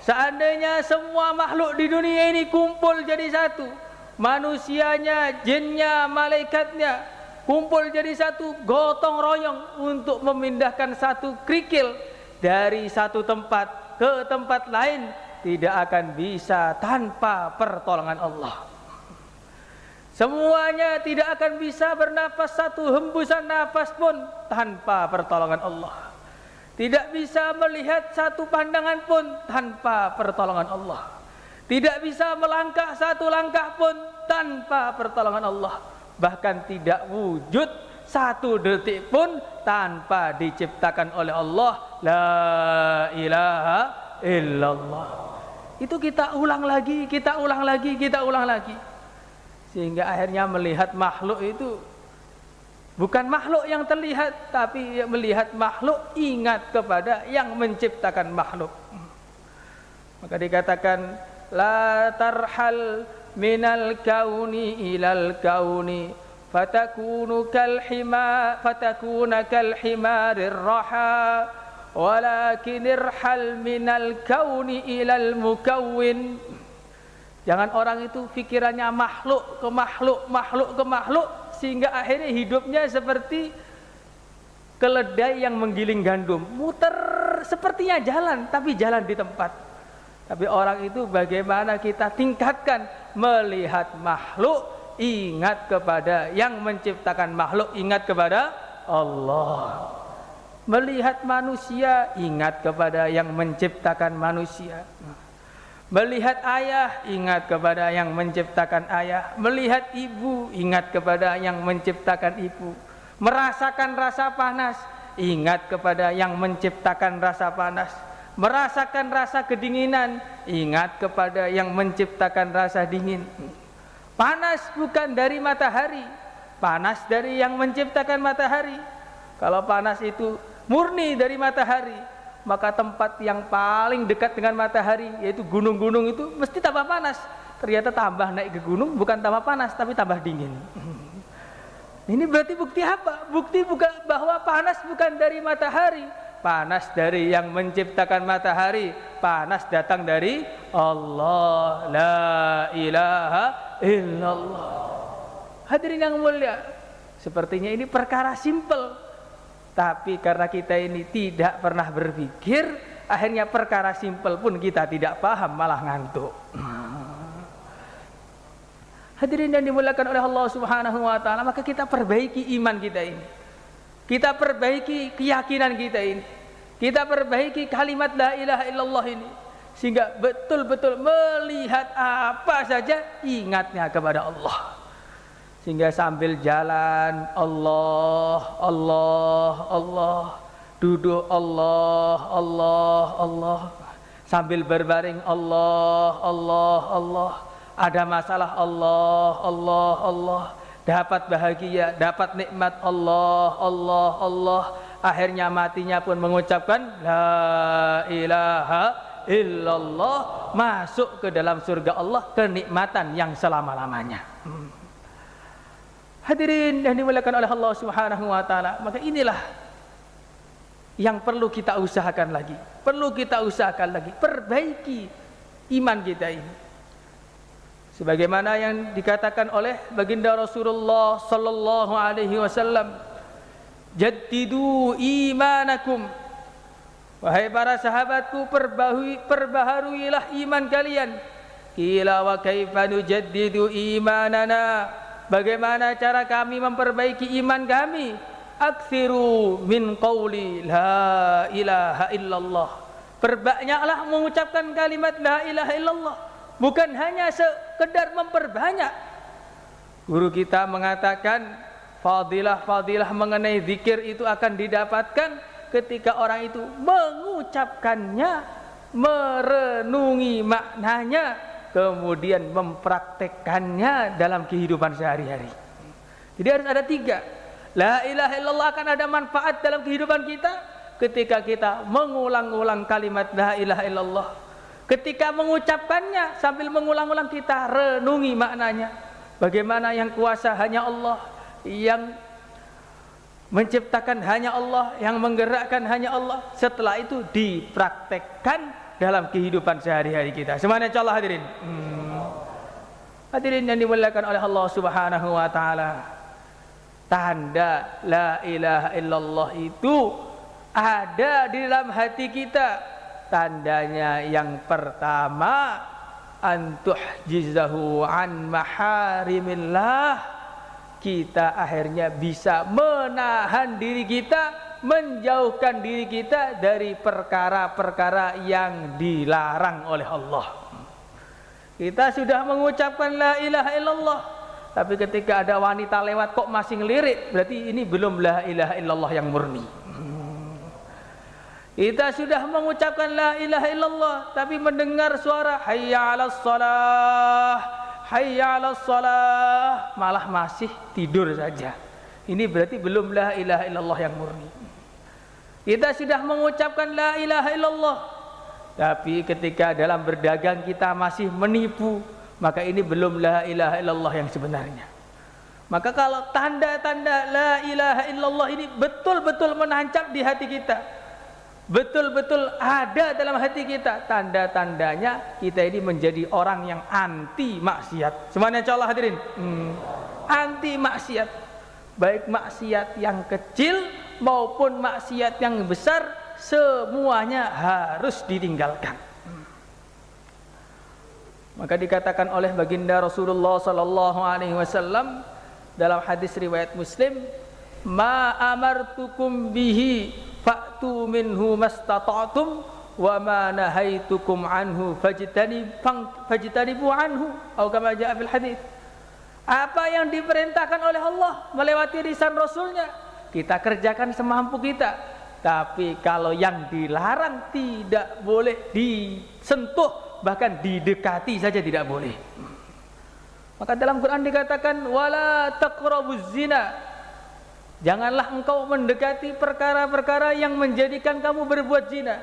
Seandainya semua makhluk di dunia ini kumpul jadi satu, manusianya, jinnya, malaikatnya kumpul jadi satu, gotong royong untuk memindahkan satu kerikil dari satu tempat ke tempat lain, tidak akan bisa tanpa pertolongan Allah. Semuanya tidak akan bisa bernafas satu hembusan nafas pun tanpa pertolongan Allah. Tidak bisa melihat satu pandangan pun tanpa pertolongan Allah. Tidak bisa melangkah satu langkah pun tanpa pertolongan Allah. Bahkan tidak wujud satu detik pun tanpa diciptakan oleh Allah. La ilaha illallah. Itu kita ulang lagi, kita ulang lagi, kita ulang lagi. Sehingga akhirnya melihat makhluk itu bukan makhluk yang terlihat, tapi melihat makhluk ingat kepada yang menciptakan makhluk. Maka dikatakan la tarhal minal kauni ilal kauni fatakuna kal himarir raha walakin irhal minal kauni ilal mukawwin. Jangan orang itu pikirannya makhluk ke makhluk, makhluk ke makhluk, sehingga akhirnya hidupnya seperti keledai yang menggiling gandum, muter sepertinya jalan tapi jalan di tempat. Tapi orang itu bagaimana kita tingkatkan, melihat makhluk ingat kepada yang menciptakan makhluk, ingat kepada Allah. Melihat manusia ingat kepada yang menciptakan manusia. Melihat ayah ingat kepada yang menciptakan ayah. Melihat ibu ingat kepada yang menciptakan ibu. Merasakan rasa panas ingat kepada yang menciptakan rasa panas. Merasakan rasa kedinginan ingat kepada yang menciptakan rasa dingin. Panas bukan dari matahari, panas dari yang menciptakan matahari. Kalau panas itu murni dari matahari, maka tempat yang paling dekat dengan matahari, yaitu gunung-gunung, itu mesti tambah panas. Ternyata tambah naik ke gunung bukan tambah panas, tapi tambah dingin. Ini berarti bukti apa? Bukti bukan bahwa panas bukan dari matahari, panas dari yang menciptakan matahari, panas datang dari Allah. La ilaha illallah. Hadirin yang mulia, sepertinya ini perkara simpel, tapi karena kita ini tidak pernah berpikir, akhirnya perkara simpel pun kita tidak paham, malah ngantuk. Hadirin yang dimuliakan oleh Allah Subhanahu wa taala, maka kita perbaiki iman kita ini. Kita perbaiki keyakinan kita ini. Kita perbaiki kalimat la ilaha illallah ini, sehingga betul-betul melihat apa saja ingatnya kepada Allah. Sehingga sambil jalan Allah, Allah, Allah, duduk Allah, Allah, Allah, sambil berbaring Allah, Allah, Allah, ada masalah Allah, Allah, Allah, dapat bahagia, dapat nikmat Allah, Allah, Allah, akhirnya matinya pun mengucapkan la ilaha illallah, masuk ke dalam surga Allah, kenikmatan yang selama-lamanya. Hadirin yang dimuliakan oleh Allah Subhanahu wa taala, maka inilah yang perlu kita usahakan lagi. Perlu kita usahakan lagi, perbaiki iman kita ini. Sebagaimana yang dikatakan oleh baginda Rasulullah sallallahu alaihi wasallam, jaddidu imanakum. Wahai para sahabatku, perbaharuilah iman kalian. Qila wa kaifa nujaddidu imanana? Bagaimana cara kami memperbaiki iman kami? Aktsiru min qauli la ilaha illallah. Perbanyaklah mengucapkan kalimat la ilaha illallah. Bukan hanya sekedar memperbanyak. Guru kita mengatakan fadilah-fadilah mengenai zikir itu akan didapatkan ketika orang itu mengucapkannya, merenungi maknanya, kemudian mempraktekkannya dalam kehidupan sehari-hari. Jadi harus ada 3. La ilaha illallah akan ada manfaat dalam kehidupan kita ketika kita mengulang-ulang kalimat la ilaha illallah. Ketika mengucapkannya sambil mengulang-ulang kita renungi maknanya. Bagaimana yang kuasa hanya Allah, yang menciptakan hanya Allah, yang menggerakkan hanya Allah. Setelah itu dipraktekkan dalam kehidupan sehari-hari kita. Semuanya insyaallah hadirin. Hadirin yang dimuliakan oleh Allah Subhanahu wa taala. Tanda la ilaha illallah itu ada di dalam hati kita. Tandanya yang pertama, antuhjizahu an maharimillah. Kita akhirnya bisa menahan diri kita, menjauhkan diri kita dari perkara-perkara yang dilarang oleh Allah. Kita sudah mengucapkan la ilaha illallah, tapi ketika ada wanita lewat kok masih ngelirik, berarti ini belum la ilaha illallah yang murni. Kita sudah mengucapkan la ilaha illallah, tapi mendengar suara hayya 'alas shalah, hayya 'alas shalah, malah masih tidur saja. Ini berarti belum la ilaha illallah yang murni. Kita sudah mengucapkan la ilaha illallah, tapi ketika dalam berdagang kita masih menipu, maka ini belum la ilaha illallah yang sebenarnya. Maka kalau tanda-tanda la ilaha illallah ini betul-betul menancap di hati kita, betul-betul ada dalam hati kita, tanda-tandanya kita ini menjadi orang yang anti maksiat. Semuanya insyaallah hadirin. Anti maksiat, baik maksiat yang kecil maupun maksiat yang besar, semuanya harus ditinggalkan. Maka dikatakan oleh baginda Rasulullah sallallahu alaihi wasallam dalam hadis riwayat Muslim, ma amartukum bihi fa'tu minhu mastata'tum wa ma nahaitukum anhu fajtanibu anhu, atau kama jaa fil hadis. Apa yang diperintahkan oleh Allah melewati lisan Rasulnya, kita kerjakan semampu kita. Tapi kalau yang dilarang tidak boleh disentuh, bahkan didekati saja tidak boleh. Maka dalam Quran dikatakan wala taqrabuz zina, janganlah engkau mendekati perkara-perkara yang menjadikan kamu berbuat zina.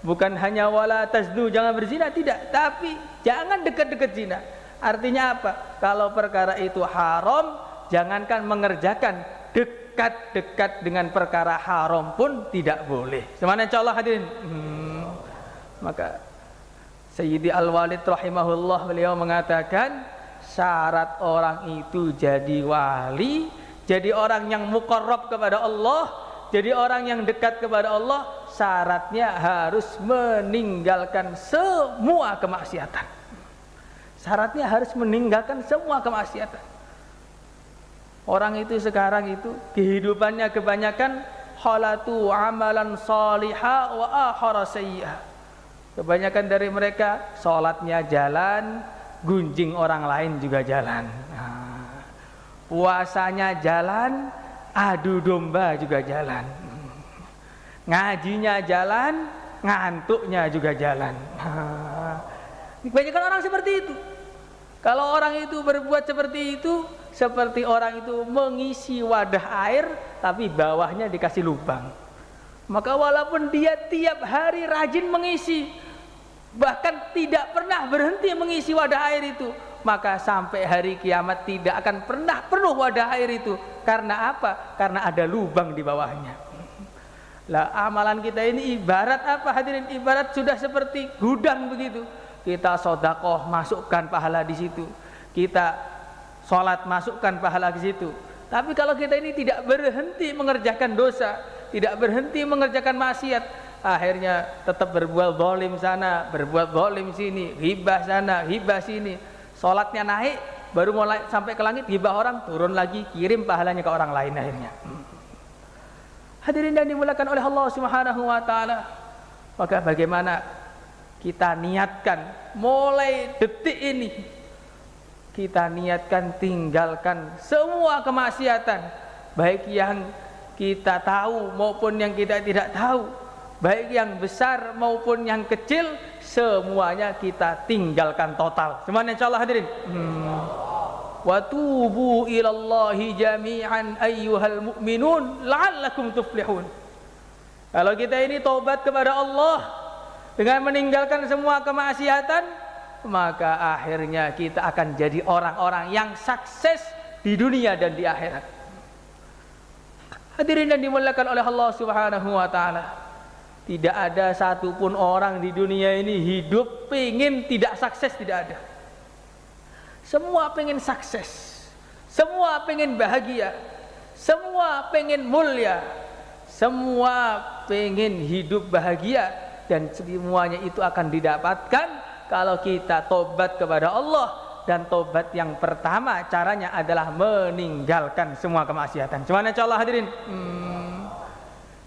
Bukan hanya wala tazdu, jangan berzina, tidak, tapi jangan dekat-dekat zina. Artinya apa? Kalau perkara itu haram, jangankan mengerjakan, dekat-dekat dengan perkara haram pun tidak boleh. Semuanya insyaallah hadirin. Maka Sayyidi Al-Walid rahimahullah, beliau mengatakan syarat orang itu jadi wali, jadi orang yang muqarrab kepada Allah, jadi orang yang dekat kepada Allah, syaratnya harus meninggalkan semua kemaksiatan. Syaratnya harus meninggalkan semua kemaksiatan. Orang itu sekarang itu kehidupannya kebanyakan khalatu amalan salihah wa akhara sayyi'ah. Kebanyakan dari mereka sholatnya jalan, gunjing orang lain juga jalan. Puasanya jalan, adu domba juga jalan. Ngajinya jalan, ngantuknya juga jalan. Kebanyakan orang seperti itu. Kalau orang itu berbuat seperti itu, seperti orang itu mengisi wadah air, tapi bawahnya dikasih lubang. Maka walaupun dia tiap hari rajin mengisi, bahkan tidak pernah berhenti mengisi wadah air itu, maka sampai hari kiamat tidak akan pernah penuh wadah air itu. Karena apa? Karena ada lubang di bawahnya. Lah amalan kita ini ibarat apa hadirin? Ibarat sudah seperti gudang begitu. Kita sedekah, masukkan pahala di situ. Kita sholat, masukkan pahala di situ. Tapi kalau kita ini tidak berhenti mengerjakan dosa, tidak berhenti mengerjakan maksiat, akhirnya tetap berbuat zalim sana, berbuat zalim sini, ghibah sana, ghibah sini. Sholatnya naik, baru mulai sampai ke langit, ghibah orang, turun lagi, kirim pahalanya ke orang lain akhirnya. Hadirin yang dimuliakan oleh Allah Subhanahu wa taala. Maka bagaimana kita niatkan mulai detik ini, kita niatkan tinggalkan semua kemaksiatan, baik yang kita tahu maupun yang kita tidak tahu, baik yang besar maupun yang kecil, semuanya kita tinggalkan total. Semuanya insyaallah hadirin. Wa tubu ilallahi jami'an ayyuhal mu'minun la'allakum tuflihun. Kalau kita ini taubat kepada Allah dengan meninggalkan semua kemaksiatan, maka akhirnya kita akan jadi orang-orang yang sukses di dunia dan di akhirat. Hadirin yang dimuliakan oleh Allah Subhanahu wa taala. Tidak ada satupun orang di dunia ini hidup pengen tidak sukses, tidak ada. Semua pengen sukses, semua pengen bahagia, semua pengen mulia, semua pengen hidup bahagia, dan semuanya itu akan didapatkan kalau kita tobat kepada Allah. Dan tobat yang pertama caranya adalah meninggalkan semua kemaksiatan. Cuman insyaallah hadirin,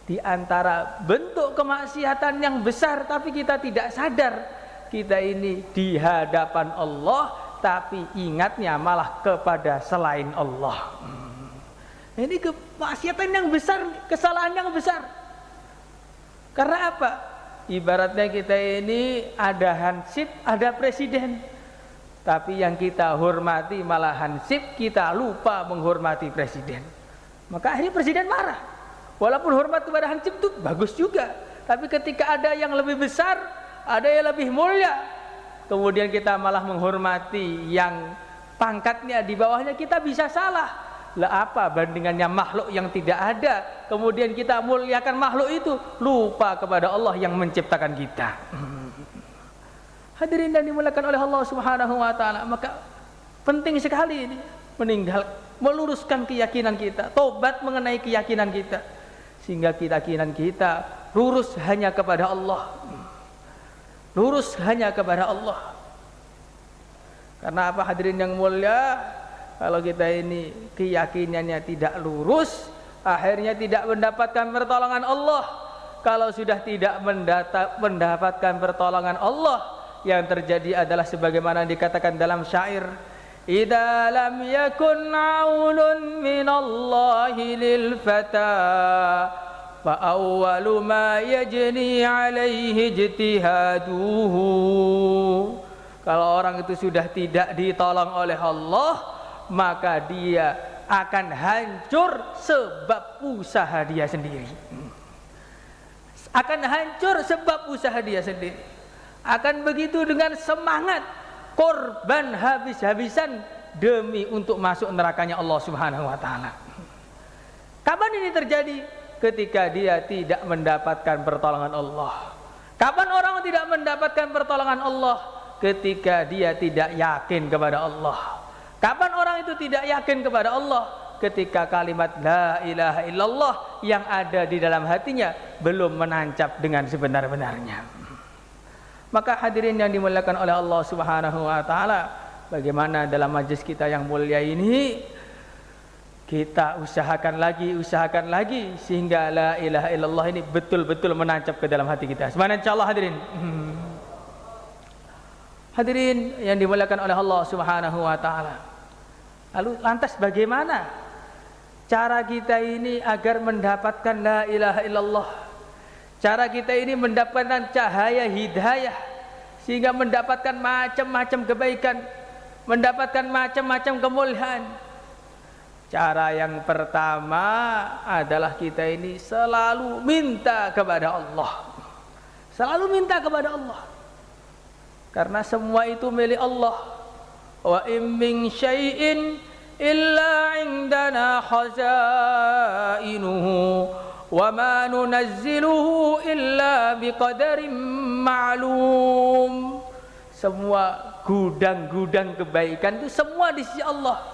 di antara bentuk kemaksiatan yang besar tapi kita tidak sadar, kita ini di hadapan Allah tapi ingatnya malah kepada selain Allah. Ini kemaksiatan yang besar, kesalahan yang besar. Karena apa? Ibaratnya kita ini ada hansip, ada presiden, tapi yang kita hormati malah hansip, kita lupa menghormati presiden. Maka akhirnya presiden marah. Walaupun hormat kepada hansip itu bagus juga, tapi ketika ada yang lebih besar, ada yang lebih mulia, kemudian kita malah menghormati yang pangkatnya di bawahnya, kita bisa salah. Lah apa bandingannya makhluk yang tidak ada, kemudian kita muliakan makhluk itu, lupa kepada Allah yang menciptakan kita. Hadirin dan dimuliakan oleh Allah Subhanahu wa taala, maka penting sekali ini meluruskan keyakinan kita, tobat mengenai keyakinan kita, sehingga keyakinan kita lurus hanya kepada Allah. Lurus hanya kepada Allah. Karena apa hadirin yang mulia? Kalau kita ini keyakinannya tidak lurus, akhirnya tidak mendapatkan pertolongan Allah. Kalau sudah tidak mendapatkan pertolongan Allah, yang terjadi adalah sebagaimana dikatakan dalam syair, idza lam yakun aunun minallahi lil fata fa awwalu ma yajni alaihi ijtihaduhu. Kalau orang itu sudah tidak ditolong oleh Allah, maka dia akan hancur sebab usaha dia sendiri. Akan hancur sebab usaha dia sendiri. Akan begitu dengan semangat, korban habis-habisan demi untuk masuk nerakanya Allah Subhanahu wa taala. Kapan ini terjadi? Ketika dia tidak mendapatkan pertolongan Allah. Kapan orang tidak mendapatkan pertolongan Allah? Ketika dia tidak yakin kepada Allah. Kapan orang itu tidak yakin kepada Allah? Ketika kalimat la ilaha illallah yang ada di dalam hatinya belum menancap dengan sebenar-benarnya. Maka hadirin yang dimuliakan oleh Allah Subhanahu wa taala, bagaimana dalam majlis kita yang mulia ini kita usahakan lagi sehingga la ilaha illallah ini betul-betul menancap ke dalam hati kita. Subhanallah hadirin. Hadirin yang dimuliakan oleh Allah Subhanahu wa taala. Lalu lantas bagaimana cara kita ini agar mendapatkan la ilaha illallah? Cara kita ini mendapatkan cahaya hidayah sehingga mendapatkan macam-macam kebaikan, mendapatkan macam-macam kemuliaan. Cara yang pertama adalah kita ini selalu minta kepada Allah. Selalu minta kepada Allah. Karena semua itu milik Allah. Wa in min syai'in illa 'indana khazainuhu wa ma nunazziluhu illa biqadarin ma'lum. Semua gudang-gudang kebaikan itu semua di sisi Allah.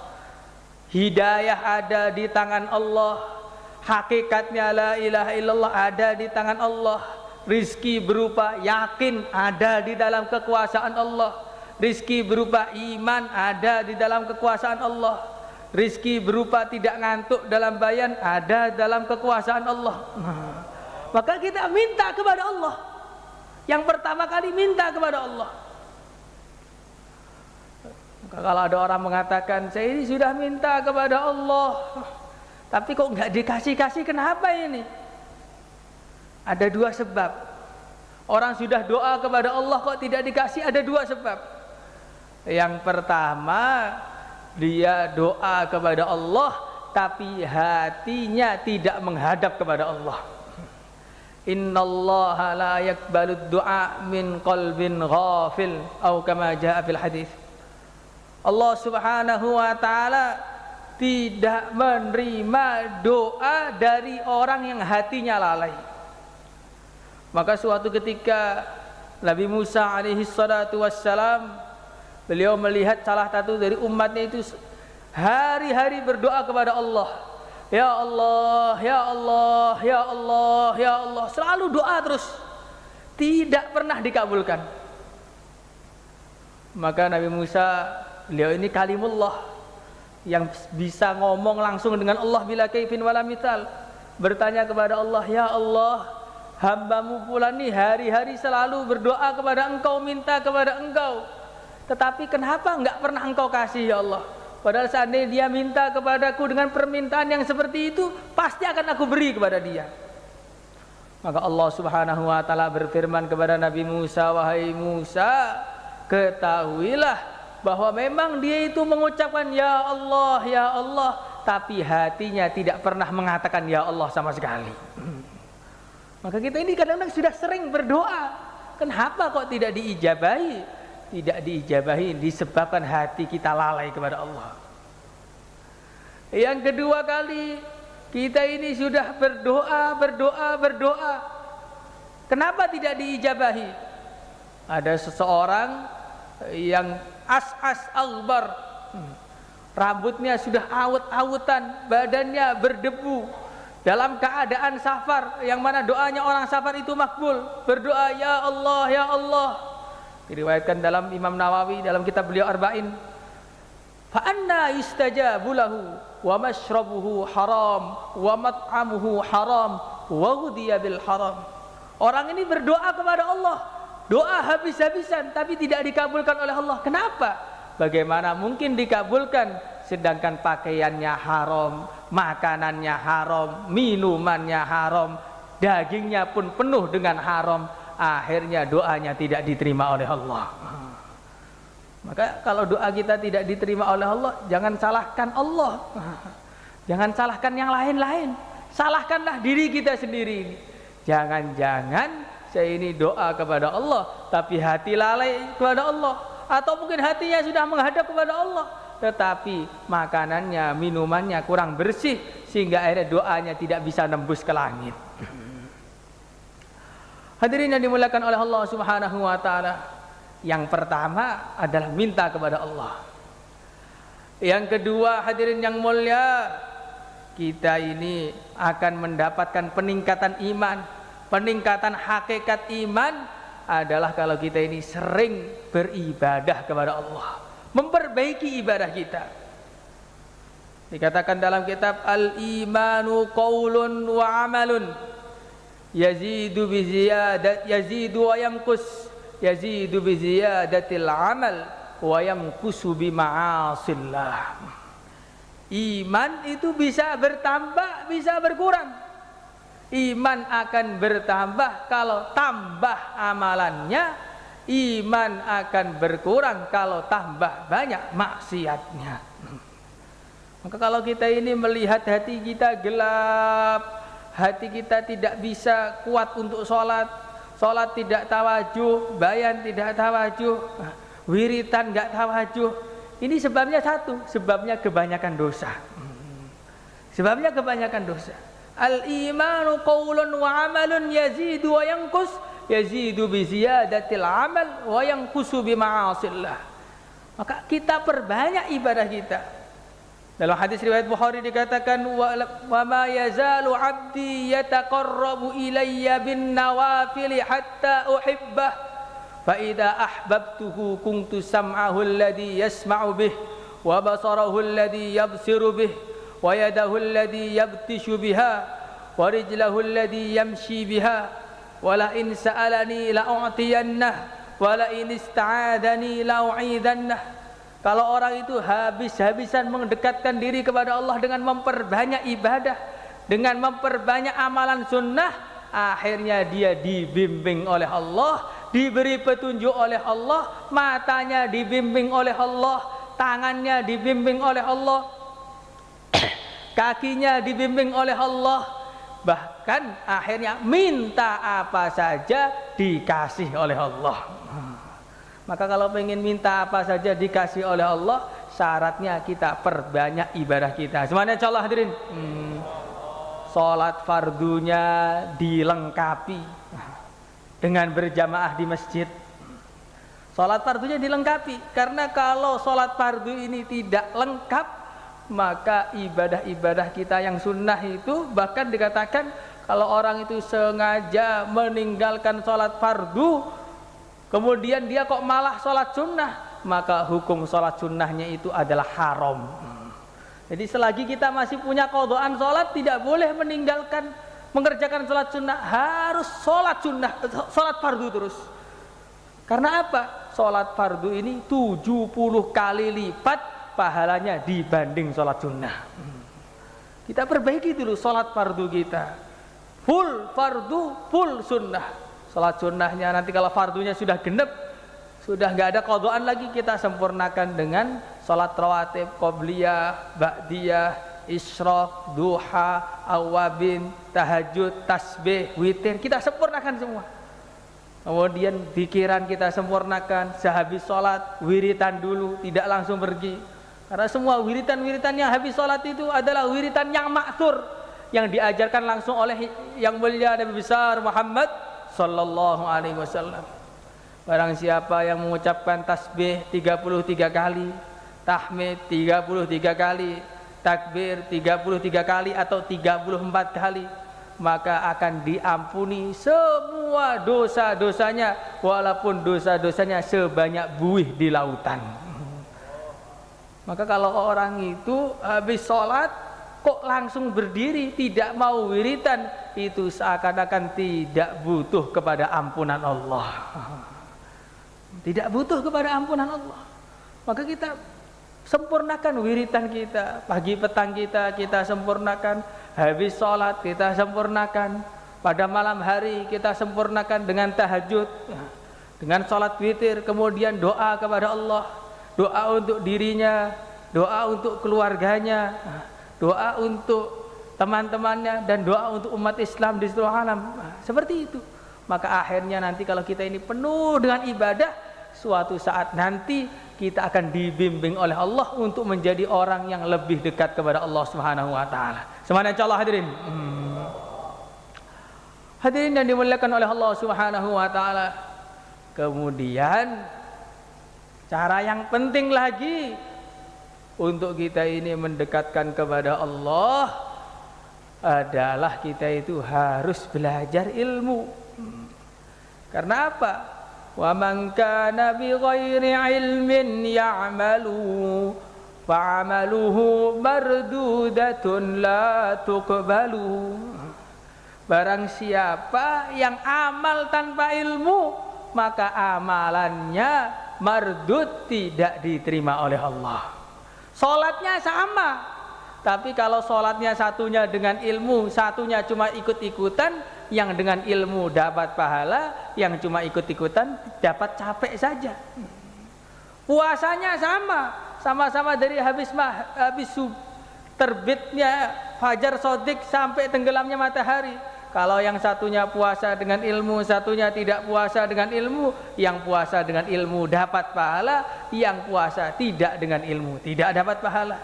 Hidayah ada di tangan Allah. Hakikatnya la ilaha illallah ada di tangan Allah. Rizki berupa yakin ada di dalam kekuasaan Allah. Rizki berupa iman ada di dalam kekuasaan Allah. Rizki berupa tidak ngantuk dalam bayan ada dalam kekuasaan Allah. Maka kita minta kepada Allah. Yang pertama kali minta kepada Allah. Maka kalau ada orang mengatakan saya ini sudah minta kepada Allah, tapi kok nggak dikasih-kasih, kenapa ini? Ada dua sebab. Orang sudah doa kepada Allah kok tidak dikasih, ada dua sebab. Yang pertama, dia doa kepada Allah tapi hatinya tidak menghadap kepada Allah. Innallaha la yaqbalud du'a min qalbin ghafil atau kama jaa fil hadis. Allah Subhanahu wa taala tidak menerima doa dari orang yang hatinya lalai. Maka suatu ketika Nabi Musa alaihi salatu wassalam, beliau melihat salah satu dari umatnya itu hari-hari berdoa kepada Allah. Ya Allah, ya Allah, ya Allah, ya Allah. Selalu doa terus, tidak pernah dikabulkan. Maka Nabi Musa, beliau ini kalimullah, yang bisa ngomong langsung dengan Allah bila kaifin wala mithal, bertanya kepada Allah, ya Allah, hambamu fulan ini hari-hari selalu berdoa kepada engkau, minta kepada engkau, tetapi kenapa enggak pernah engkau kasih ya Allah? Padahal seandainya dia minta kepadaku dengan permintaan yang seperti itu, pasti akan aku beri kepada dia. Maka Allah subhanahu wa ta'ala berfirman kepada Nabi Musa, wahai Musa, ketahuilah bahwa memang dia itu mengucapkan ya Allah, tapi hatinya tidak pernah mengatakan ya Allah sama sekali. Maka kita ini kadang-kadang sudah sering berdoa, kenapa kok tidak diijabahi? Tidak diijabahi disebabkan hati kita lalai kepada Allah. Yang kedua kali, kita ini sudah berdoa. Kenapa tidak diijabahi? Ada seseorang yang as-as akbar, rambutnya sudah awut-awutan, badannya berdebu, dalam keadaan safar, yang mana doanya orang safar itu makbul, berdoa ya Allah, ya Allah. Diriwayatkan dalam Imam Nawawi dalam kitab beliau Arba'in, fa anna yustajabu lahu wa mashrabuhu haram wa mat'amuhu haram wa ghudhiya bil haram. Orang ini berdoa kepada Allah, doa habis-habisan tapi tidak dikabulkan oleh Allah. Kenapa? Bagaimana mungkin dikabulkan sedangkan pakaiannya haram, makanannya haram, minumannya haram, dagingnya pun penuh dengan haram. Akhirnya doanya tidak diterima oleh Allah. Maka kalau doa kita tidak diterima oleh Allah, jangan salahkan Allah, jangan salahkan yang lain-lain, salahkanlah diri kita sendiri. Jangan-jangan saya ini doa kepada Allah tapi hati lalai kepada Allah, atau mungkin hatinya sudah menghadap kepada Allah tetapi makanannya, minumannya kurang bersih sehingga akhirnya doanya tidak bisa nembus ke langit. Hadirin yang dimuliakan oleh Allah subhanahu wa ta'ala, yang pertama adalah minta kepada Allah. Yang kedua, hadirin yang mulia, kita ini akan mendapatkan peningkatan iman. Peningkatan hakikat iman adalah kalau kita ini sering beribadah kepada Allah, memperbaiki ibadah kita. Dikatakan dalam kitab Al-Imanu Qaulun wa Amalun, yazidu bi ziyadat yazidu wa yanqus, yazidu bi ziyadatil amal wa yanqusu bi ma'asillah. Iman itu bisa bertambah, bisa berkurang. Iman akan bertambah kalau tambah amalannya, iman akan berkurang kalau tambah banyak maksiatnya. Maka kalau kita ini melihat hati kita gelap, hati kita tidak bisa kuat untuk sholat, sholat tidak tawajuh, bayan tidak tawajuh, wiritan enggak tawajuh. Ini sebabnya satu, sebabnya kebanyakan dosa. Sebabnya kebanyakan dosa. Al-imanu qaulun wa amalun yazidu wa yanqus, yazidu bi ziyadatil amal wa yanqusu bi ma'asillah. Maka kita perbanyak ibadah kita. Dalam hadis riwayat Bukhari dikatakan, wa ma yazalu 'abdi yataqarrabu ilayya bin nawafil hatta uhibbah, fa idza ahbabtuhu kuntu sam'ahu alladhi yasma'u bih, wa basarahu alladhi yabsiru bih, wa yadahu alladhi yabtishu biha, wa rijlahu alladhi yamshi biha, wa la in sa'alani la u'tiyannah, wa la in ista'adani la u'idannah. Kalau orang itu habis-habisan mendekatkan diri kepada Allah dengan memperbanyak ibadah, dengan memperbanyak amalan sunnah, akhirnya dia dibimbing oleh Allah, diberi petunjuk oleh Allah, matanya dibimbing oleh Allah, tangannya dibimbing oleh Allah, kakinya dibimbing oleh Allah, bahkan akhirnya minta apa saja dikasih oleh Allah. Maka kalau pengen minta apa saja dikasih oleh Allah, syaratnya kita perbanyak ibadah kita. Semuanya insyaallah hadirin. Salat fardunya dilengkapi. dengan berjamaah di masjid. Sholat fardunya dilengkapi, karena kalau sholat fardu ini tidak lengkap, maka ibadah-ibadah kita yang sunnah itu, bahkan dikatakan kalau orang itu sengaja meninggalkan sholat fardu, kemudian dia kok malah sholat sunnah, maka hukum sholat sunnahnya itu adalah haram. Jadi selagi kita masih punya qadhaan sholat, tidak boleh mengerjakan sholat sunnah, harus sholat sunnah, sholat fardu terus. Karena apa? Sholat fardu ini 70 kali lipat pahalanya dibanding sholat sunnah. Kita perbaiki dulu sholat fardu kita, full fardu, full sunnah. Sholat sunnahnya nanti kalau fardunya sudah genep, sudah nggak ada qadhaan lagi, kita sempurnakan dengan sholat rawatib, qobliyah, ba'diyah, isyraq, duha, awabin, tahajud, tasbih, witir, kita sempurnakan semua. Kemudian pikiran kita sempurnakan, sehabis sholat wiritan dulu, tidak langsung pergi. Karena semua wiritan-wiritan yang habis sholat itu adalah wiritan yang ma'thur, yang diajarkan langsung oleh yang mulia Nabi besar Muhammad sallallahu alaihi wasallam. Barang siapa yang mengucapkan tasbih 33 kali, tahmid 33 kali, takbir 33 kali atau 34 kali, maka akan diampuni semua dosa-dosanya, walaupun dosa-dosanya sebanyak buih di lautan. Maka kalau orang itu habis sholat kok langsung berdiri, tidak mau wiritan, itu seakan-akan tidak butuh kepada ampunan Allah. Tidak butuh kepada ampunan Allah. Maka kita sempurnakan wiritan kita, pagi petang kita sempurnakan, habis sholat kita sempurnakan, pada malam hari kita sempurnakan dengan tahajud, dengan sholat witir, kemudian doa kepada Allah, doa untuk dirinya, doa untuk keluarganya, doa untuk teman-temannya, dan doa untuk umat Islam di seluruh alam. Seperti itu. Maka akhirnya nanti kalau kita ini penuh dengan ibadah, suatu saat nanti kita akan dibimbing oleh Allah untuk menjadi orang yang lebih dekat kepada Allah Subhanahu wa taala. Semuanya insyaallah hadirin. Hadirin yang dimuliakan oleh Allah Subhanahu wa taala. Kemudian cara yang penting lagi untuk kita ini mendekatkan kepada Allah adalah kita itu harus belajar ilmu. Karena apa? Wa man kana bi ghairi ilmin ya'malu fa'amaluhu mardudatun la tuqbalu. Barang siapa yang amal tanpa ilmu, maka amalannya mardud, tidak diterima oleh Allah. Salatnya sama, tapi kalau salatnya satunya dengan ilmu, satunya cuma ikut-ikutan, yang dengan ilmu dapat pahala, yang cuma ikut-ikutan dapat capek saja. Puasanya sama-sama dari habis terbitnya fajar shadiq sampai tenggelamnya matahari. Kalau yang satunya puasa dengan ilmu, satunya tidak puasa dengan ilmu, yang puasa dengan ilmu dapat pahala, yang puasa tidak dengan ilmu tidak dapat pahala.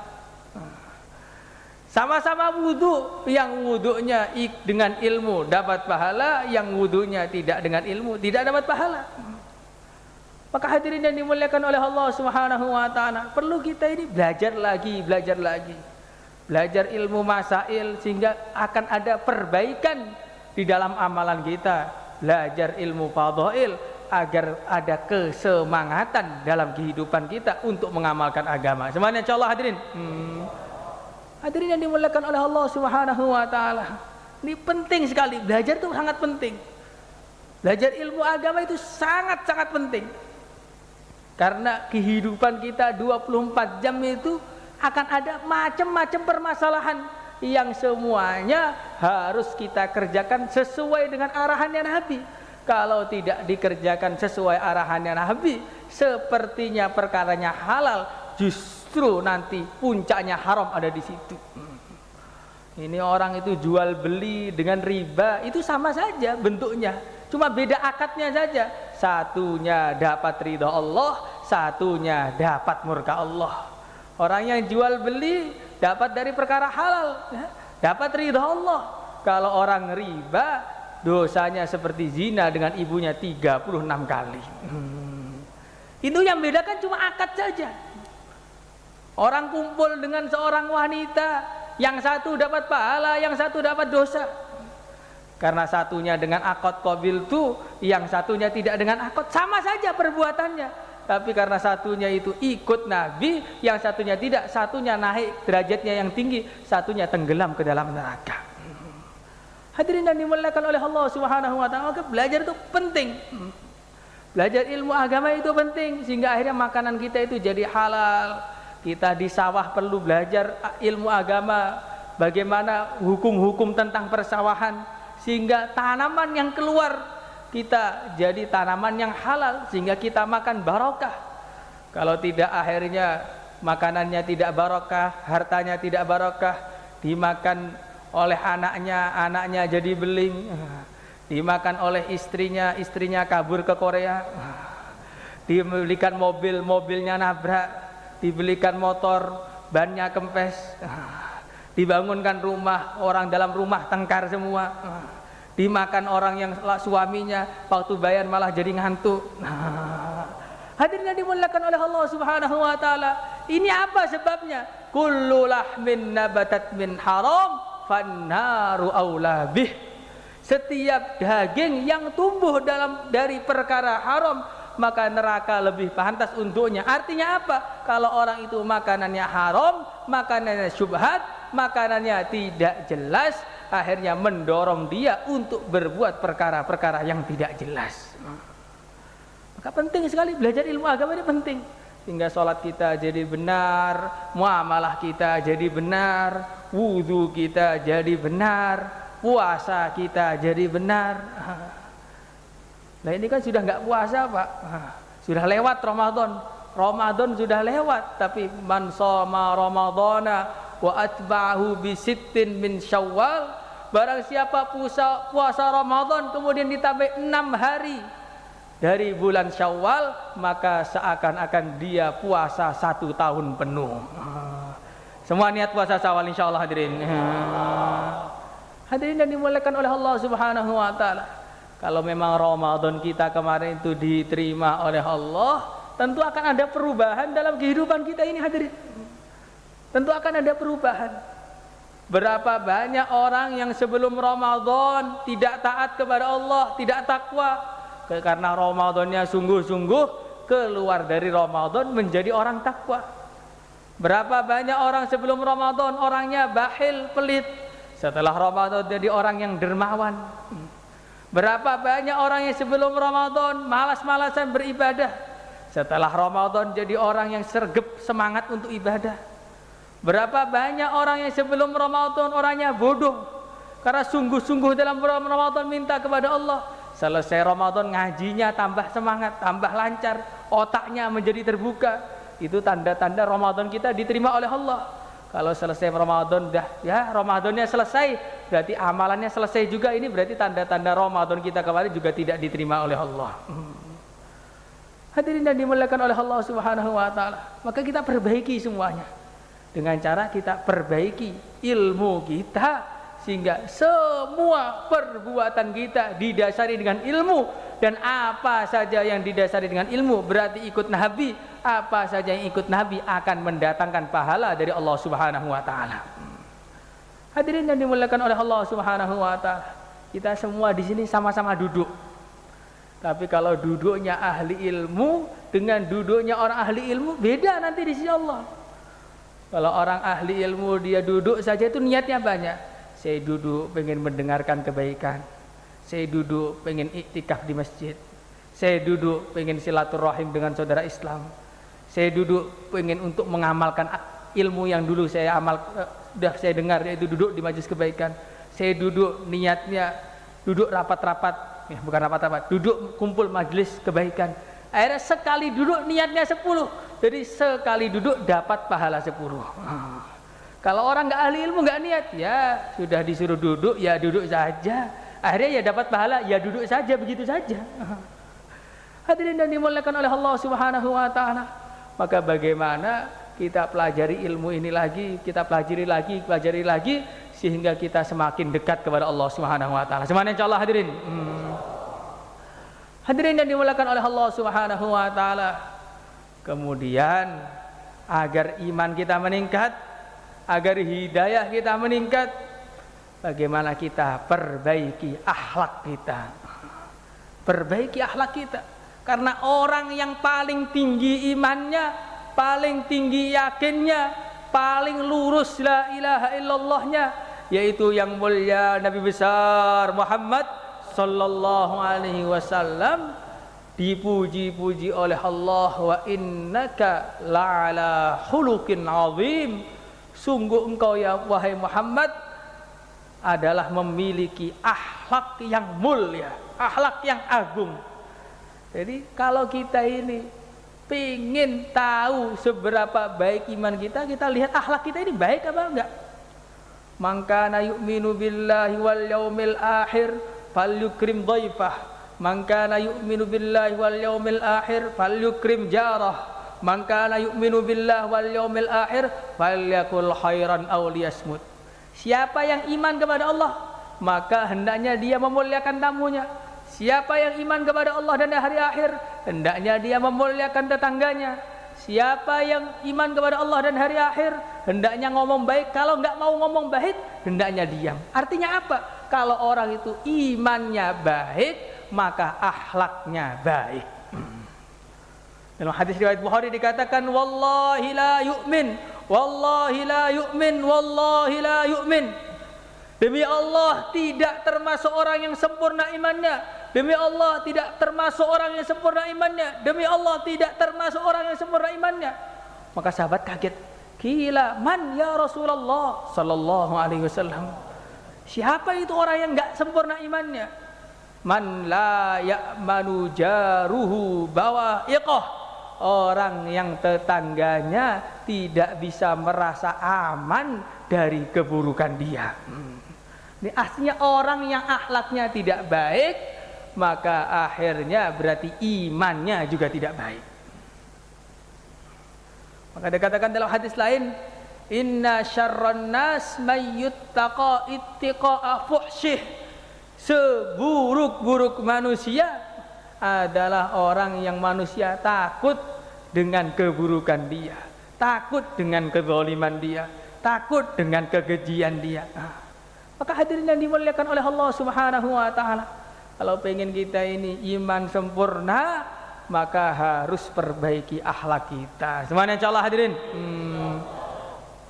Sama-sama wudu, yang wudunya dengan ilmu dapat pahala, yang wudunya tidak dengan ilmu tidak dapat pahala. Maka hadirin yang dimuliakan oleh Allah Subhanahu wa taala, perlu kita ini belajar lagi. Belajar ilmu masail sehingga akan ada perbaikan di dalam amalan kita. Belajar ilmu fadhail agar ada kesemangatan dalam kehidupan kita untuk mengamalkan agama. Semuanya insyaallah hadirin. Hadirin yang dimuliakan oleh Allah Subhanahu wa taala. Ini penting sekali, belajar itu sangat penting. Belajar ilmu agama itu sangat-sangat penting. Karena kehidupan kita 24 jam itu akan ada macam-macam permasalahan yang semuanya harus kita kerjakan sesuai dengan arahannya Nabi. Kalau tidak dikerjakan sesuai arahannya Nabi, sepertinya perkaranya halal, justru nanti puncaknya haram ada di situ. Ini orang itu jual beli dengan riba, itu sama saja bentuknya, cuma beda akadnya saja. Satunya dapat ridha Allah, satunya dapat murka Allah. Orang yang jual beli dapat dari perkara halal, dapat ridha Allah. Kalau orang riba dosanya seperti zina dengan ibunya 36 kali. Itu yang bedakan cuma akad saja. Orang kumpul dengan seorang wanita, yang satu dapat pahala, yang satu dapat dosa. Karena satunya dengan akad qabil tu, yang satunya tidak dengan akad, sama saja perbuatannya. Tapi karena satunya itu ikut Nabi, yang satunya tidak, satunya naik derajatnya yang tinggi, satunya tenggelam ke dalam neraka. Hadirin yang dimuliakan oleh Allah Subhanahu wa taala, maka belajar itu penting. Belajar ilmu agama itu penting sehingga akhirnya makanan kita itu jadi halal. Kita di sawah perlu belajar ilmu agama, bagaimana hukum-hukum tentang persawahan, sehingga tanaman yang keluar kita jadi tanaman yang halal, sehingga kita makan barokah. Kalau tidak akhirnya makanannya tidak barokah, hartanya tidak barokah, dimakan oleh anaknya, anaknya jadi beling, dimakan oleh istrinya, istrinya kabur ke Korea, dibelikan mobil, mobilnya nabrak, dibelikan motor, bannya kempes, dibangunkan rumah, orang dalam rumah tengkar semua, dimakan orang yang suaminya, waktu bayar malah jadi ngantuk. Hadirin yang dimuliakan oleh Allah Subhanahu wa taala, ini apa sebabnya? Kullu lahmin nabatat min haram fannaru aula bih. Setiap daging yang tumbuh dari perkara haram, maka neraka lebih pantas untuknya. Artinya apa? Kalau orang itu makanannya haram, makanannya syubhat, makanannya tidak jelas, akhirnya mendorong dia untuk berbuat perkara-perkara yang tidak jelas. Maka penting sekali belajar ilmu agama ini, penting sehingga sholat kita jadi benar, muamalah kita jadi benar, wudhu kita jadi benar, puasa kita jadi benar. Nah ini kan sudah nggak puasa Pak, sudah lewat Ramadan. Ramadan sudah lewat, tapi man shoma Ramadana wa atba'ahu bi sittin min Syawal, barang siapa puasa Ramadan kemudian ditambah 6 hari dari bulan Syawal, maka seakan-akan dia puasa 1 tahun penuh. Semua niat puasa Syawal insyaallah hadirin. Hadirin yang dimuliakan oleh Allah Subhanahu wa taala. Kalau memang Ramadan kita kemarin itu diterima oleh Allah, tentu akan ada perubahan dalam kehidupan kita ini hadirin. Tentu akan ada perubahan. Berapa banyak orang yang sebelum Ramadan tidak taat kepada Allah, tidak takwa, karena Ramadannya sungguh-sungguh, keluar dari Ramadan menjadi orang takwa. Berapa banyak orang sebelum Ramadan orangnya bakhil, pelit, setelah Ramadan jadi orang yang dermawan. Berapa banyak orang yang sebelum Ramadan malas-malasan beribadah, setelah Ramadan jadi orang yang sergap semangat untuk ibadah. Berapa banyak orang yang sebelum Ramadan orangnya bodoh, karena sungguh-sungguh dalam Ramadan minta kepada Allah, selesai Ramadan ngajinya tambah semangat, tambah lancar, otaknya menjadi terbuka. Itu tanda-tanda Ramadan kita diterima oleh Allah. Kalau selesai Ramadan Ramadannya selesai, berarti amalannya selesai juga. Ini berarti tanda-tanda Ramadan kita kemarin juga tidak diterima oleh Allah. Hadirin yang dimuliakan oleh Allah Subhanahu wa taala, maka kita perbaiki semuanya dengan cara kita perbaiki ilmu kita, sehingga semua perbuatan kita didasari dengan ilmu, dan apa saja yang didasari dengan ilmu berarti ikut Nabi. Apa saja yang ikut Nabi akan mendatangkan pahala dari Allah Subhanahu wa taala. Hadirin yang dimuliakan oleh Allah Subhanahu wa taala, kita semua di sini sama-sama duduk. Tapi kalau duduknya ahli ilmu dengan duduknya orang ahli ilmu beda nanti di sisi Allah. Kalau orang ahli ilmu dia duduk saja itu niatnya banyak. Saya duduk pengen mendengarkan kebaikan, saya duduk pengen iktikaf di masjid, saya duduk pengen silaturahim dengan saudara Islam, saya duduk pengen untuk mengamalkan ilmu yang dulu saya saya dengar, yaitu duduk di majelis kebaikan. Saya duduk niatnya duduk rapat-rapat, bukan rapat-rapat, duduk kumpul majelis kebaikan. Akhirnya sekali duduk niatnya 10, jadi sekali duduk dapat pahala 10. Kalau orang nggak ahli ilmu, nggak niat, ya sudah disuruh duduk, ya duduk saja. Akhirnya ya dapat pahala, ya duduk saja, begitu saja. Hadirin yang dimuliakan oleh Allah Subhanahu wa taala, maka bagaimana kita pelajari ilmu ini lagi, kita pelajari lagi, sehingga kita semakin dekat kepada Allah Subhanahu wa taala. Semuanya insyaallah hadirin. Hadirin yang dimuliakan oleh Allah Subhanahu wa taala. Kemudian agar iman kita meningkat, agar hidayah kita meningkat, bagaimana kita perbaiki akhlak kita. Perbaiki akhlak kita. Karena orang yang paling tinggi imannya, paling tinggi yakinnya, paling lurus la ilaha illallahnya, yaitu yang mulia Nabi besar Muhammad sallallahu alaihi wasallam, dipuji-puji oleh Allah, wa innaka la'ala khuluqin azim. Sungguh engkau ya wahai Muhammad adalah memiliki akhlak yang mulia, akhlak yang agung. Jadi kalau kita ini pingin tahu seberapa baik iman kita, kita lihat akhlak kita ini baik apa enggak. Man kana yu'minu billahi wal yaumil akhir falyukrim dhaifah. Man kana yu'minu billahi wal yaumil akhir falyukrim jarah. Man kana yu'minu billahi wal yaumil akhir falyakul khairan aw liyasmut. Siapa yang iman kepada Allah, maka hendaknya dia memuliakan tamunya. Siapa yang iman kepada Allah dan hari akhir, hendaknya dia memuliakan tetangganya. Siapa yang iman kepada Allah dan hari akhir, hendaknya ngomong baik. Kalau enggak mau ngomong baik, hendaknya diam. Artinya apa? Kalau orang itu imannya baik, maka akhlaknya baik. Dalam hadis riwayat Bukhari dikatakan, wallahi la yu'min, wallahi la yu'min, wallahi la yu'min. Demi Allah tidak termasuk orang yang sempurna imannya. Demi Allah tidak termasuk orang yang sempurna imannya. Demi Allah tidak termasuk orang yang sempurna imannya. Maka sahabat kaget. Qila man ya Rasulullah sallallahu alaihi wasallam. Siapa itu orang yang enggak sempurna imannya? Man la ya'manu jaruhu bawa'iqah. Orang yang tetangganya tidak bisa merasa aman dari keburukan dia. Ini aslinya orang yang akhlaknya tidak baik, maka akhirnya berarti imannya juga tidak baik. Maka dikatakan dalam hadis lain, inna syarran nas mayyuttaqa ittiqa'a fuhsyih. Seburuk-buruk manusia adalah orang yang manusia takut dengan keburukan dia, takut dengan kezaliman dia, takut dengan kekejian dia. Maka hadirin yang dimuliakan oleh Allah Subhanahu wa taala, kalau pengen kita ini iman sempurna, maka harus perbaiki akhlak kita. Semuanya insyaallah hadirin.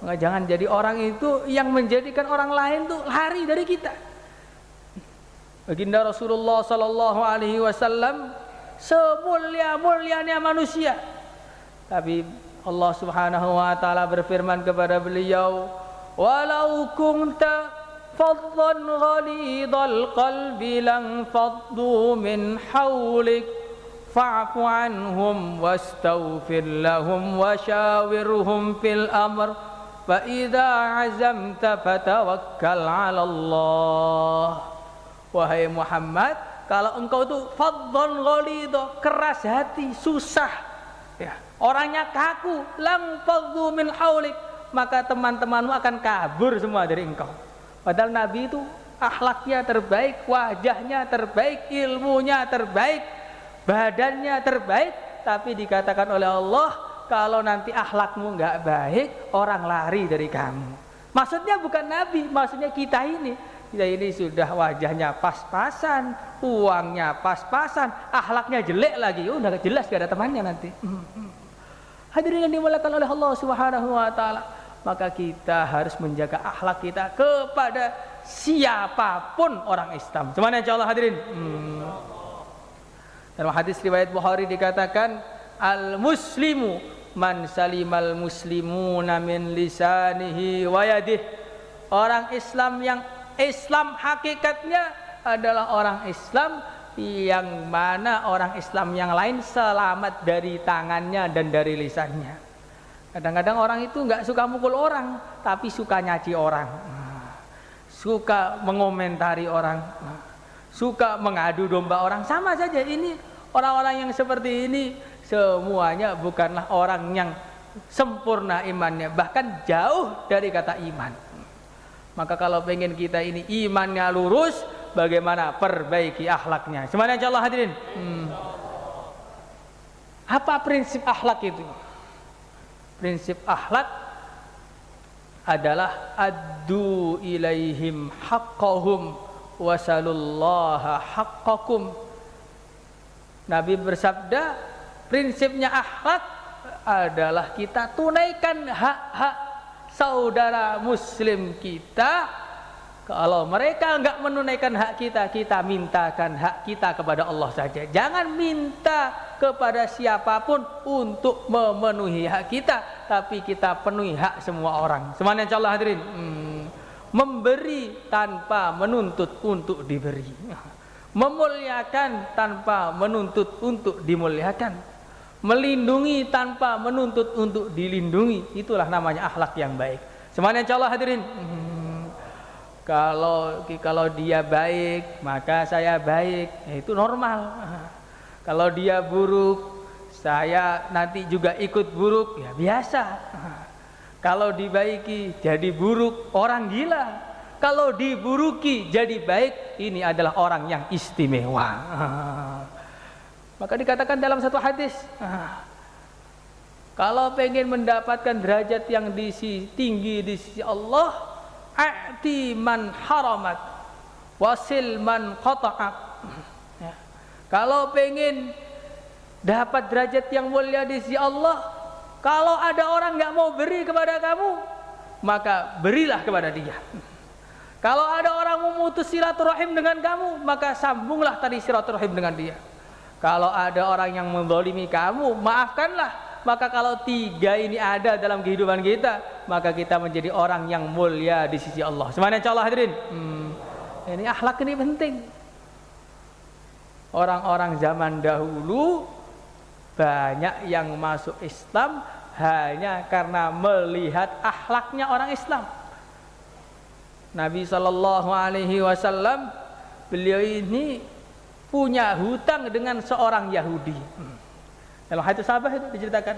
Jangan jadi orang itu yang menjadikan orang lain tuh lari dari kita. Baginda Rasulullah sallallahu alaihi wasallam semulia-mulianya manusia, tapi Allah Subhanahu wa taala berfirman kepada beliau, walau kunta faddan ghalidhal qalbi lang faddu min hawlik fa'fu anhum wastaghfir lahum wasyawirhum fil amr fa idza azamta fatawakkal 'ala Allah. Wahai Muhammad, kalau engkau itu fadhon ghalidho, keras hati, susah, ya, orangnya kaku, lam fadhu min haulik, maka teman-temanmu akan kabur semua dari engkau. Padahal Nabi itu akhlaknya terbaik, wajahnya terbaik, ilmunya terbaik, badannya terbaik, tapi dikatakan oleh Allah, kalau nanti akhlakmu enggak baik, orang lari dari kamu. Maksudnya bukan Nabi, maksudnya kita ini. Kita ini sudah wajahnya pas-pasan, uangnya pas-pasan, akhlaknya jelek lagi, udah jelas gak ada temannya nanti. Hadirin yang dimuliakan oleh Allah Subhanahu wa taala, maka kita harus menjaga akhlak kita kepada siapapun orang Islam. Semuanya insyaallah hadirin. Dalam hadis riwayat Bukhari dikatakan, al-muslimu man salimal muslimuna min lisanihi wa yadihi. Orang Islam yang Islam hakikatnya adalah orang Islam yang mana orang Islam yang lain selamat dari tangannya dan dari lisannya. Kadang-kadang orang itu nggak suka mukul orang, tapi suka nyaci orang, suka mengomentari orang, suka mengadu domba orang. Sama saja, ini orang-orang yang seperti ini semuanya bukanlah orang yang sempurna imannya, bahkan jauh dari kata iman. Maka kalau pengen kita ini imannya lurus, bagaimana perbaiki akhlaknya. Semuanya insyaallah hadirin. Apa prinsip akhlak itu? Prinsip akhlak adalah addu ilaihim haqqahum wasalullaha haqqakum. Nabi bersabda, prinsipnya akhlak adalah kita tunaikan hak-hak saudara muslim kita. Kalau mereka enggak menunaikan hak kita, kita mintakan hak kita kepada Allah saja. Jangan minta kepada siapapun untuk memenuhi hak kita, tapi kita penuhi hak semua orang. Semuanya insyaallah hadirin. Memberi tanpa menuntut untuk diberi. Memuliakan tanpa menuntut untuk dimuliakan. Melindungi tanpa menuntut untuk dilindungi. Itulah namanya akhlak yang baik. Semuanya insyaallah hadirin. Kalau dia baik, maka saya baik, itu normal. Kalau dia buruk, saya nanti juga ikut buruk, ya biasa. Kalau dibaiki jadi buruk, orang gila. Kalau diburuki jadi baik, ini adalah orang yang istimewa. Maka dikatakan dalam satu hadis, kalau pengen mendapatkan derajat yang tinggi di sisi Allah, a'ti man haramat wasil man qata'ak. Kalau pengen dapat derajat yang mulia di sisi Allah, kalau ada orang nggak mau beri kepada kamu, maka berilah kepada dia. Kalau ada orang memutus silaturahim dengan kamu, maka sambunglah tadi silaturahim dengan dia. Kalau ada orang yang menzalimi kamu, maafkanlah. Maka kalau tiga ini ada dalam kehidupan kita, maka kita menjadi orang yang mulia di sisi Allah. Semuanya insyaallah hadirin. Ini akhlak ini penting. Orang-orang zaman dahulu banyak yang masuk Islam hanya karena melihat akhlaknya orang Islam. Nabi SAW, beliau ini punya hutang dengan seorang Yahudi. Dalam hadis sahabat itu diceritakan,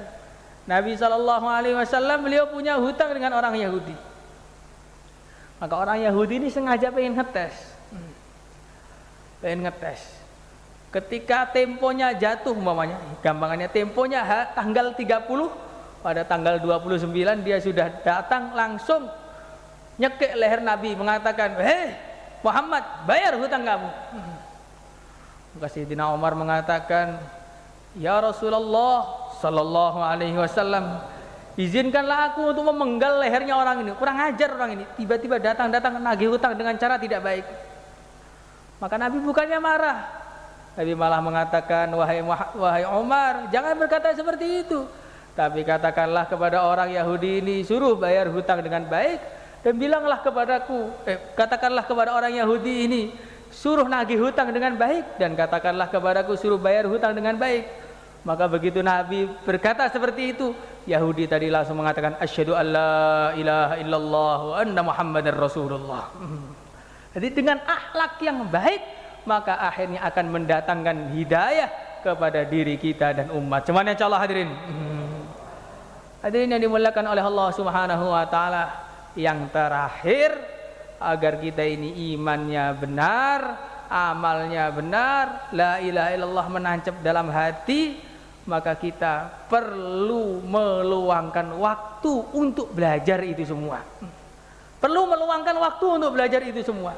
Nabi SAW beliau punya hutang dengan orang Yahudi. Maka orang Yahudi ini sengaja pengen ngetes. Ketika temponya jatuh umpamanya, gampangannya temponya tanggal 30, pada tanggal 29 dia sudah datang langsung nyekek leher Nabi mengatakan, "Hei Muhammad, bayar hutang kamu." Maka Sayyidina Umar mengatakan, "Ya Rasulullah sallallahu alaihi wasallam, izinkanlah aku untuk memenggal lehernya orang ini. Kurang ajar orang ini, tiba-tiba datang nagih hutang dengan cara tidak baik." Maka Nabi bukannya marah, Nabi malah mengatakan, wahai Umar, jangan berkata seperti itu, tapi katakanlah kepada orang Yahudi ini, suruh bayar hutang dengan baik, dan bilanglah katakanlah kepada orang Yahudi ini, suruh nagih hutang dengan baik, dan katakanlah kepadaku suruh bayar hutang dengan baik. Maka begitu Nabi berkata seperti itu, Yahudi tadi langsung mengatakan, asyhadu alla ilaha illallah wa anna muhammadar rasulullah. Jadi dengan akhlak yang baik, maka akhirnya akan mendatangkan hidayah kepada diri kita dan umat. Cuman insyaallah hadirin. Hadirin yang dimuliakan oleh Allah Subhanahu wa taala, yang terakhir, agar kita ini imannya benar, amalnya benar, la ilaha illallah menancap dalam hati, maka kita perlu meluangkan waktu untuk belajar itu semua. Perlu meluangkan waktu untuk belajar itu semua.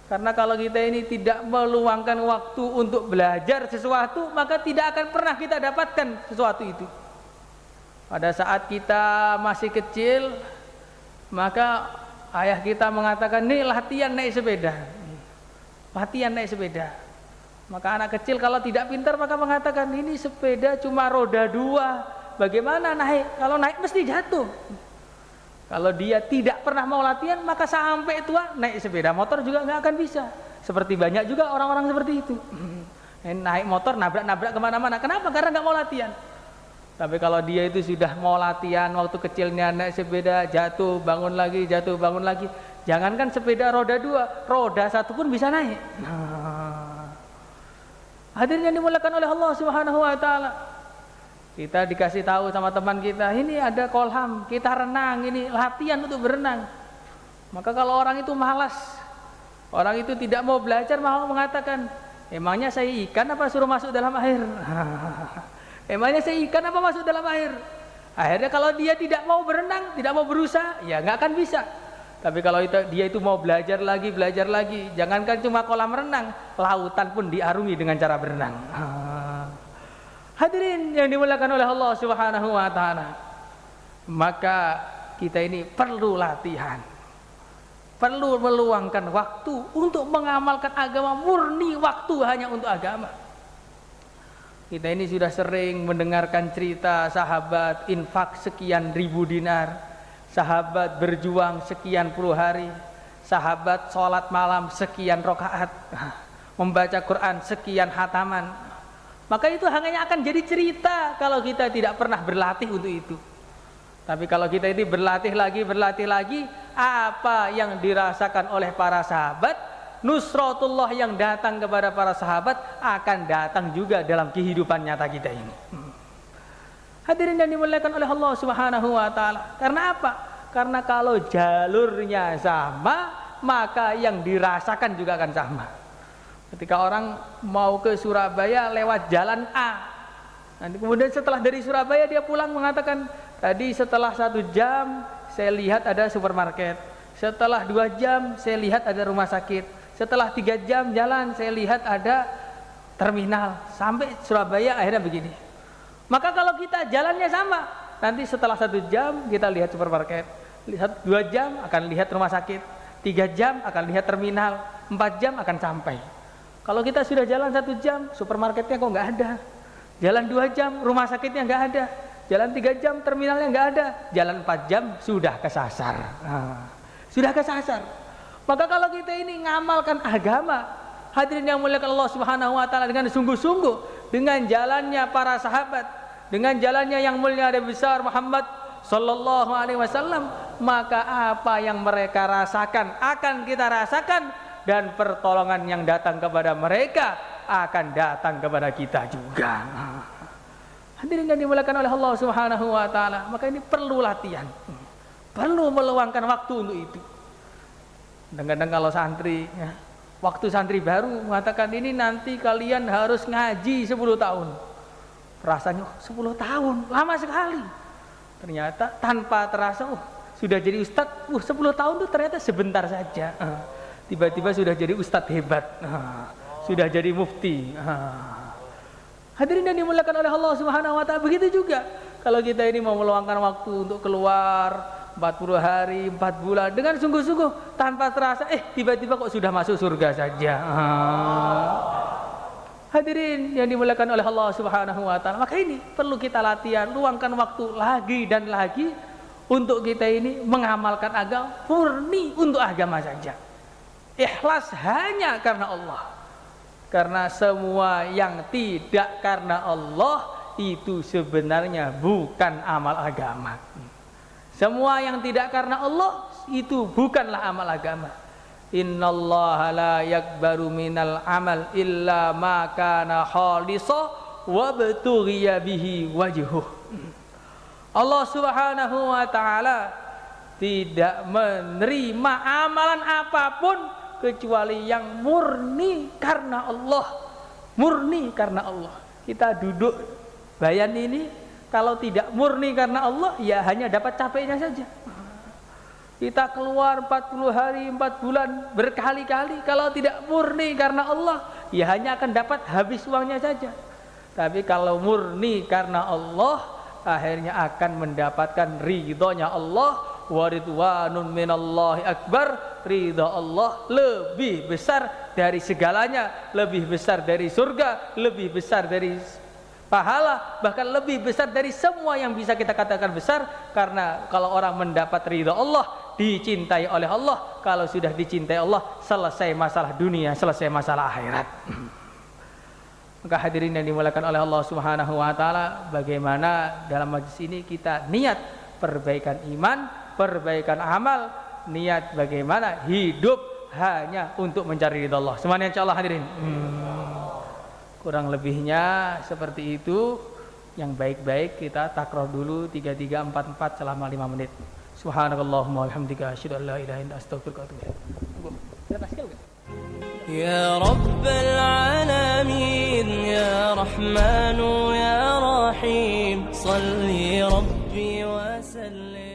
Karena kalau kita ini tidak meluangkan waktu untuk belajar sesuatu, maka tidak akan pernah kita dapatkan sesuatu itu. Pada saat kita masih kecil, maka ayah kita mengatakan, nih latihan naik sepeda. Latihan naik sepeda. Maka anak kecil kalau tidak pintar maka mengatakan, ini sepeda cuma roda 2, bagaimana naik? Kalau naik mesti jatuh. Kalau dia tidak pernah mau latihan, maka sampai tua naik sepeda motor juga nggak akan bisa. Seperti banyak juga orang-orang seperti itu. Naik motor nabrak-nabrak kemana-mana. Kenapa? Karena nggak mau latihan. Tapi kalau dia itu sudah mau latihan, waktu kecilnya naik sepeda, jatuh, bangun lagi, jatuh, bangun lagi. Jangankan sepeda roda 2, roda 1 pun bisa naik. Hadirin yang dimuliakan oleh Allah Subhanahu wa taala. Kita dikasih tahu sama teman kita, ini ada kolam, kita renang, ini latihan untuk berenang. Maka kalau orang itu malas, orang itu tidak mau belajar, malah mengatakan, emangnya saya ikan apa suruh masuk dalam air? Emangnya saya ikan apa masuk dalam air? Akhirnya kalau dia tidak mau berenang, tidak mau berusaha, ya nggak akan bisa. Tapi kalau dia itu mau belajar lagi, jangankan cuma kolam renang, lautan pun diarungi dengan cara berenang. Hadirin yang dimuliakan oleh Allah Subhanahu wa taala. Maka kita ini perlu latihan. Perlu meluangkan waktu untuk mengamalkan agama, murni waktu hanya untuk agama. Kita ini sudah sering mendengarkan cerita sahabat infak sekian ribu dinar, sahabat berjuang sekian puluh hari, sahabat sholat malam sekian rakaat, membaca Quran sekian hataman. Maka itu hanya akan jadi cerita kalau kita tidak pernah berlatih untuk itu. Tapi kalau kita ini berlatih lagi, apa yang dirasakan oleh para sahabat, nusratullah yang datang kepada para sahabat akan datang juga dalam kehidupan nyata kita ini. Hadirin yang dimuliakan oleh Allah Subhanahu wa taala. Karena apa? Karena kalau jalurnya sama, maka yang dirasakan juga akan sama. Ketika orang mau ke Surabaya lewat jalan A, nanti kemudian setelah dari Surabaya dia pulang mengatakan, tadi setelah 1 jam saya lihat ada supermarket, setelah 2 jam saya lihat ada rumah sakit, setelah 3 jam jalan saya lihat ada terminal, sampai Surabaya akhirnya begini. Maka kalau kita jalannya sama, nanti setelah 1 jam kita lihat supermarket, 2 jam akan lihat rumah sakit, 3 jam akan lihat terminal, 4 jam akan sampai. Kalau kita sudah jalan 1 jam, supermarketnya kok nggak ada, jalan 2 jam rumah sakitnya nggak ada, jalan 3 jam terminalnya nggak ada, jalan 4 jam sudah kesasar. Sudah kesasar. Maka kalau kita ini ngamalkan agama, hadirin yang muliakan Allah Subhanahu wa taala, dengan sungguh-sungguh, dengan jalannya para sahabat, dengan jalannya yang mulia dan besar Muhammad sallallahu alaihi wasallam, maka apa yang mereka rasakan akan kita rasakan, dan pertolongan yang datang kepada mereka akan datang kepada kita juga. Hadirin yang dimuliakan oleh Allah Subhanahu wa taala, maka ini perlu latihan. Perlu meluangkan waktu untuk itu. Kadang-kadang kalau santri, ya, waktu santri baru mengatakan ini nanti kalian harus ngaji 10 tahun. Rasanya 10 tahun, lama sekali. Ternyata tanpa terasa, sudah jadi ustadz, 10 tahun itu ternyata sebentar saja. Tiba-tiba sudah jadi ustadz hebat, sudah jadi mufti. Hadirin yang dimuliakan oleh Allah Subhanahu wa taala, begitu juga kalau kita ini mau meluangkan waktu untuk keluar 40 hari, 4 bulan dengan sungguh-sungguh, tanpa terasa tiba-tiba kok sudah masuk surga saja. Hadirin yang dimuliakan oleh Allah Subhanahu wa taala, maka ini perlu kita latihan, luangkan waktu lagi dan lagi untuk kita ini mengamalkan agama, murni untuk agama saja. Ikhlas hanya karena Allah. Karena semua yang tidak karena Allah itu sebenarnya bukan amal agama. Semua yang tidak karena Allah itu bukanlah amal agama. Innallaha la yakbaru minal amal illa ma kana khalisa wa btughiya bihi wajhuh. Allah Subhanahu wa taala tidak menerima amalan apapun kecuali yang murni karena Allah. Murni karena Allah. Kita duduk bayan ini, kalau tidak murni karena Allah, ya hanya dapat capeknya saja. Kita keluar 40 hari, 4 bulan berkali-kali, kalau tidak murni karena Allah, ya hanya akan dapat habis uangnya saja. Tapi kalau murni karena Allah, akhirnya akan mendapatkan ridhonya Allah. Waridwanun minallahi akbar, ridha Allah lebih besar dari segalanya, lebih besar dari surga, lebih besar dari pahala, bahkan lebih besar dari semua yang bisa kita katakan besar. Karena kalau orang mendapat ridha Allah, dicintai oleh Allah, kalau sudah dicintai Allah, selesai masalah dunia, selesai masalah akhirat. Maka hadirin yang dimuliakan oleh Allah Subhanahu wa taala, bagaimana dalam majlis ini kita niat perbaikan iman, perbaikan amal, niat bagaimana hidup hanya untuk mencari ridha Allah. Semuanya insyaallah hadirin. Kurang lebihnya seperti itu. Yang baik-baik kita takror dulu 3344 selama 5 menit. Subhanakallahumma walhamdika asyhadu an la ilaha illa anta astaghfiruka wa atubu ilaik. يا رب العالمين يا رحمن يا رحيم صل ربي وسلم